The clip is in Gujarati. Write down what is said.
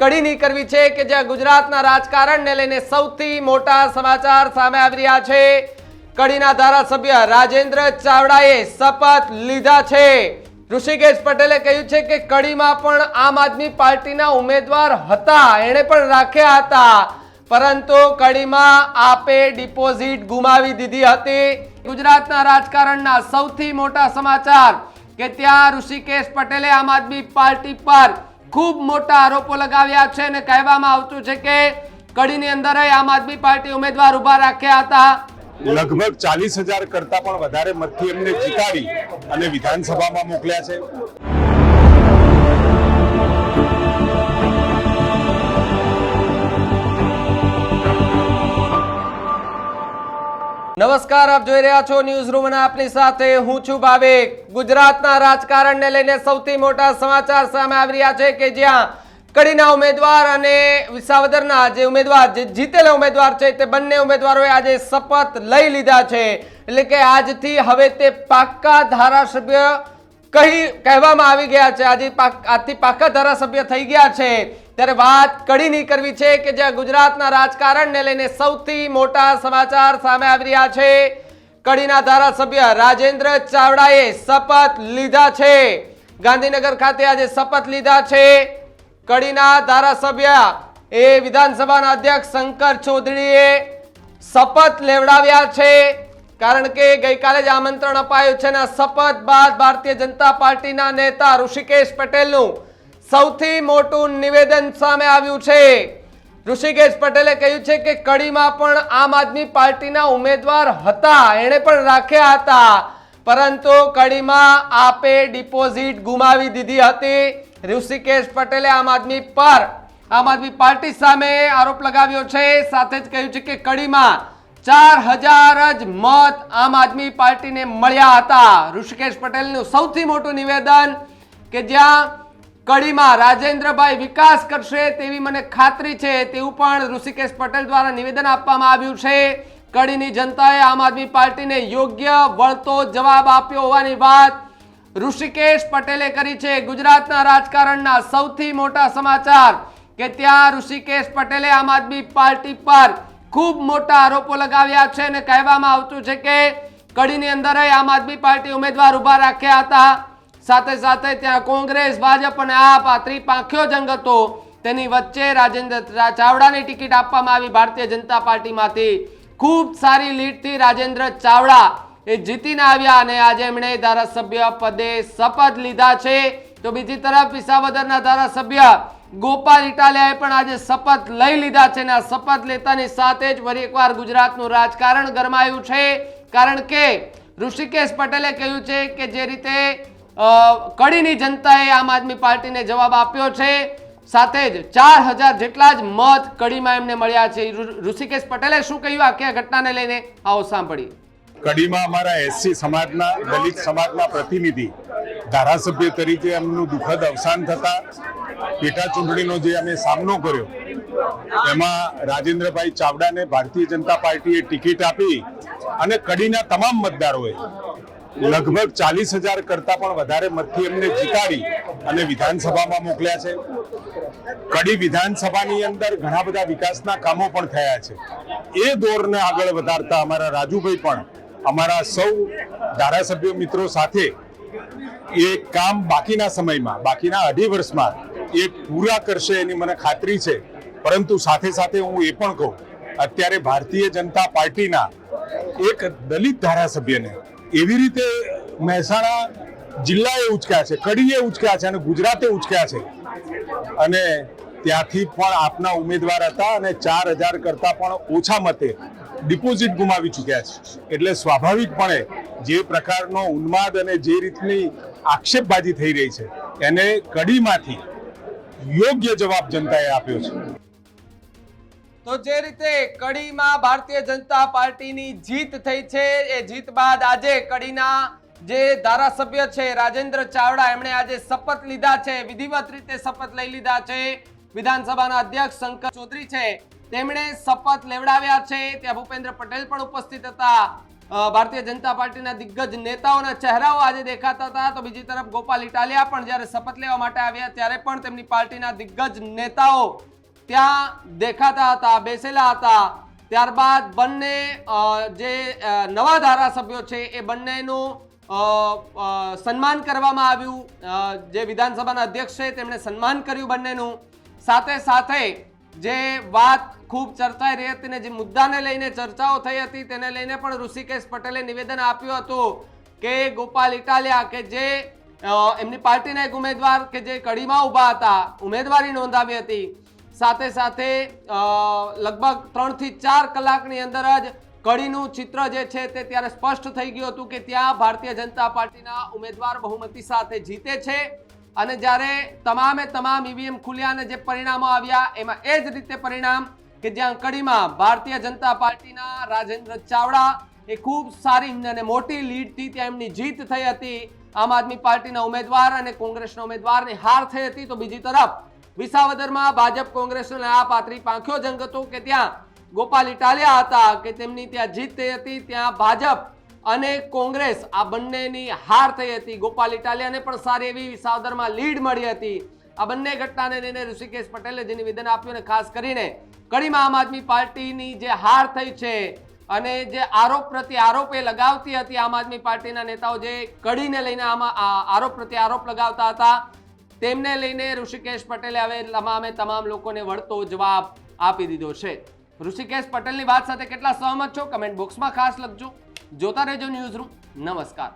કડીની કરવી છે કે જ્યાં ગુજરાતના રાજકારણને લઈને સૌથી મોટા સમાચાર સામે આવી રહ્યા છે। કડીના ધારાસભ્ય રાજેન્દ્ર ચાવડાએ શપથ લીધા છે। ઋષિકેશ પટેલે કહ્યું છે કે કડીમાં પણ આમ આદમી પાર્ટીના ઉમેદવાર હતા, એણે પણ રાખ્યા હતા, પરંતુ કડીમાં આપે ડિપોઝિટ ગુમાવી દીધી હતી। ગુજરાતના રાજકારણના સૌથી મોટા સમાચાર કે ત્યાં ઋષિકેશ પટેલે આમ આદમી પાર્ટી પર खूब मोटा आरोपो लगाव्या छे ने कहेवामां आवतुं छे के कड़ीनी अंदर आम आदमी पार्टी उम्मीदवार उभा राख्या हता। लगभग 40,000 करता पण वधारे मतथी एमने जीताडी अने विधानसभामां मोकल्या छे। नमस्कार, आप જોઈ રહ્યા છો ન્યૂઝ રૂમ અને આપની સાથે હું છું ભાવેક। ગુજરાતના રાજકારણને લઈને સૌથી મોટા સમાચાર સામે આવી રહ્યા છે કે જ્યાં કડીના ઉમેદવાર અને વિસાવદરના જે ઉમેદવાર જે જીતેલા ઉમેદવાર છે તે બંને ઉમેદવારોએ આજે શપથ લઈ લીધા છે। એટલે કે આજથી હવે તે પાક્કા ધારાસભ્ય કહેવામાં આવી ગયા છે। આજથી પાક્કા ધારાસભ્ય થઈ ગયા છે। ત્યારે વાત કડીની કરવી છે કે જ્યાં ગુજરાતના રાજકારણને લઈને સૌથી મોટા સમાચાર સામે આવી રહ્યા છે। કડીના ધારાસભ્ય રાજેન્દ્ર ચાવડાએ શપથ લીધા છે। ગાંધીનગર ખાતે આજે શપથ લીધા છે। કડીના ધારાસભ્ય એ વિધાનસભાના અધ્યક્ષ શંકર ચૌધરીએ શપથ લેવડાવ્યા છે, કારણ કે ગઈકાલે જ આમંત્રણ અપાયું છે અને શપથ બાદ ભારતીય જનતા પાર્ટીના નેતા ઋષિકેશ પટેલનું સૌથી મોટું નિવેદન સામે આવ્યું છે। ઋષિકેશ પટેલે કહ્યું છે કે કડીમાં પણ આમ આદમી પાર્ટીના ઉમેદવાર હતા, એણે પણ રાખ્યા હતા, પરંતુ કડીમાં આપે ડિપોઝિટ ગુમાવી દીધી હતી। ઋષિકેશ પટેલે આમ આદમી પાર્ટી સામે આરોપ લગાવ્યો છે। સાથે જ કહ્યું છે કે કડીમાં 4,000 જ મત આમ આદમી પાર્ટીને મળ્યા હતા। ઋષિકેશ પટેલનું સૌથી મોટું નિવેદન કે જ્યાં કડીમાં રાજેન્દ્રભાઈ વિકાસ કરશે તેવી મને ખાતરી છે, તેવું પણ ઋષિકેશ પટેલ દ્વારા નિવેદન આપવામાં આવ્યું છે। કડીની જનતાએ આમ આદમી પાર્ટીને યોગ્ય વળતો જવાબ આપ્યો હોવાની વાત ઋષિકેશ પટેલે કરી છે। ગુજરાતના રાજકારણના સૌથી મોટા સમાચાર કે ત્યાં ઋષિકેશ પટેલે આમ આદમી પાર્ટી પર खूब मोटा आरोपो लगाव्या छे ने कहेवामां आवतुं छे के कड़ीनी अंदर आम आदमी पार्टी उम्मीदवार उभा राख्या हता। साथे साथे त्यां कोंग्रेस, भाजप अने आप आ त्रिपांखियो जंग हतो, तेनी वच्चे राजेंद्र चावडानी टिकिट आपवामां आवी। भारतीय जनता पार्टीमांथी खूब सारी लीडथी राजेंद्र चावडा ए जीतीने આવ્યા અને આજે એમણે ધારાસભ્ય પદે શપથ લીધા છે। તો બીજી તરફ વિસાવદરના ધારાસભ્ય ગોપાલ ઇટાલિયાએ પણ આજે શપથ લઈ લીધા છે અને આ શપથ લેતાની સાથે જ ફરી એકવાર ગુજરાતનું રાજકારણ ગરમાયું છે, કારણ કે ઋષિકેશ પટેલે કહ્યું છે કે જે રીતે કડીની જનતાએ આમ આદમી પાર્ટીને જવાબ આપ્યો છે, સાથે જ 4,000 જેટલા જ મત કડીમાં એમને મળ્યા છે। ઋષિકેશ પટેલે શું કહ્યું આખી ઘટનાને લઈને આવો સાંભળીએ। કડીમાં અમારા એસસી સમાજના, દલિત સમાજના પ્રતિનિધિ ધારાસભ્ય તરીકે એમનું દુઃખદ અવસાન થતા પેટા ચૂંટણીનો જે અમે સામનો કર્યો એમાં રાજેન્દ્રભાઈ ચાવડાને ભારતીય જનતા પાર્ટીએ ટિકિટ આપી અને કડીના તમામ મતદારોએ લગભગ 40,000 કરતા પણ વધારે મતથી એમને જીતાડી અને વિધાનસભામાં મોકલ્યા છે। કડી વિધાનસભાની અંદર ઘણા બધા વિકાસના કામો પણ થયા છે। એ દોરને આગળ વધારતા અમારા રાજુભાઈ પણ અમારા સૌ ધારાસભ્ય મિત્રો સાથે એ કામ બાકીના સમયમાં, બાકીના 2.5 વર્ષમાં એ પૂરા કરશે એની મને ખાતરી છે। પરંતુ સાથે સાથે હું એ પણ કહું, અત્યારે ભારતીય જનતા પાર્ટીના એક દલિત ધારાસભ્યને એવી રીતે મહેસાણા જિલ્લાએ ઉચક્યા છે, કડીએ ઉચક્યા છે અને ગુજરાતે ઉચક્યા છે, અને ત્યાંથી પણ આપના ઉમેદવાર હતા અને 4,000 કરતા પણ ઓછા મતે ડિપોઝિટ ગુમાવી ચૂક્યા છે। એટલે સ્વાભાવિકપણે જે પ્રકારનો ઉન્માદ અને જે રીતની આક્ષેપબાજી થઈ રહી છે એને કડીમાંથી યોગ્ય જવાબ જનતાએ આપ્યો છે। તો જે રીતે કડીમાં ભારતીય જનતા પાર્ટીની જીત થઈ છે, એ જીત બાદ આજે કડીના જે ધારાસભ્ય છે રાજેન્દ્ર ચાવડા, એમણે આજે શપથ લીધા છે, વિધિવત રીતે શપથ લઈ લીધા છે। વિધાનસભાના અધ્યક્ષ શંકર ચૌધરી છે, તેમણે શપથ લેવડાવ્યા છે। ત્યાં ભૂપેન્દ્ર પટેલ પણ ઉપસ્થિત હતા। ભારતીય જનતા પાર્ટીના દિગ્ગજ નેતાઓના ચહેરાઓ આજે દેખાતા હતા. તો બીજી તરફ ગોપાલ ઇટાલિયા પણ જ્યારે શપથ લેવા માટે આવ્યા ત્યારે પણ તેમની પાર્ટીના દિગ્ગજ નેતાઓ ત્યાં દેખાતા હતા, બેસેલા હતા. ત્યારબાદ બંને જે નવા ધારાસભ્યો છે એ બંનેનું સન્માન કરવામાં આવ્યું. જે વિધાનસભાના અધ્યક્ષ છે તેમણે સન્માન કર્યું બંનેનું. સાથે સાથે જે વાત ખૂબ ચર્ચાઈ રહી હતી ને જે મુદ્દાને લઈને ચર્ચાઓ થઈ હતી તેને લઈને પણ ઋષિકેશ પટેલે નિવેદન આપ્યું હતું કે ગોપાલ ઇટાલિયા કે જે એમની પાર્ટીના એક ઉમેદવાર કે જે કડીમાં ઊભા હતા, ઉમેદવારી નોંધાવી હતી. સાથે સાથે લગભગ 3 થી 4 કલાકની અંદર જ કડીનું ચિત્ર જે છે તે ત્યારે સ્પષ્ટ થઈ ગયું હતું કે ત્યાં ભારતીય જનતા પાર્ટીના ઉમેદવાર બહુમતી સાથે જીતે છે. અને જ્યારે તમામે તમામ ઈવીએમ ખુલ્યા અને જે પરિણામો આવ્યા એમાં એ જ રીતે પરિણામ કે જ્યાં કડીમાં ભારતીય જનતા પાર્ટીના રાજેન્દ્ર ચાવડા એ ખૂબ સારી અને મોટી લીડથી ત્યાં એમની જીત થઈ હતી. આમ આદમી પાર્ટીના ઉમેદવાર અને કોંગ્રેસના ઉમેદવારની હાર થઈ હતી. તો બીજી તરફ વિસાવદરમાં ભાજપ કોંગ્રેસનો આ પાતળી પાંખ્યો જંગ હતો કે ત્યાં ગોપાલ ઇટાલિયા હતા કે તેમની ત્યાં જીત થઈ હતી, ત્યાં ભાજપ અને કોંગ્રેસ આ બંનેની હાર થઈ હતી. ગોપાલ ઇટાલિયાને પણ સારી એવી વિસાવદરમાં લીડ મળી હતી. આ બંને ઘટનાને લઈને ઋષિકેશ પટેલે જે નિવેદન આપ્યું અને ખાસ કરીને કડીમાં આમ આદમી પાર્ટીની જે હાર થઈ છે અને જે આરોપ પ્રત્યે આરોપ એ લગાવતી હતી આમ આદમી પાર્ટીના નેતાઓ જે કડીને લઈને આમાં આરોપ પ્રત્યે આરોપ લગાવતા હતા તેમને લઈને ઋષિકેશ પટેલે હવે તમામ લોકોને વળતો જવાબ આપી દીધો છે. ઋષિકેશ પટેલની વાત સાથે કેટલા સહમત છો કમેન્ટ બોક્સમાં ખાસ લખજો. જોતા રહેજો ન્યૂઝ રૂમ. નમસ્કાર.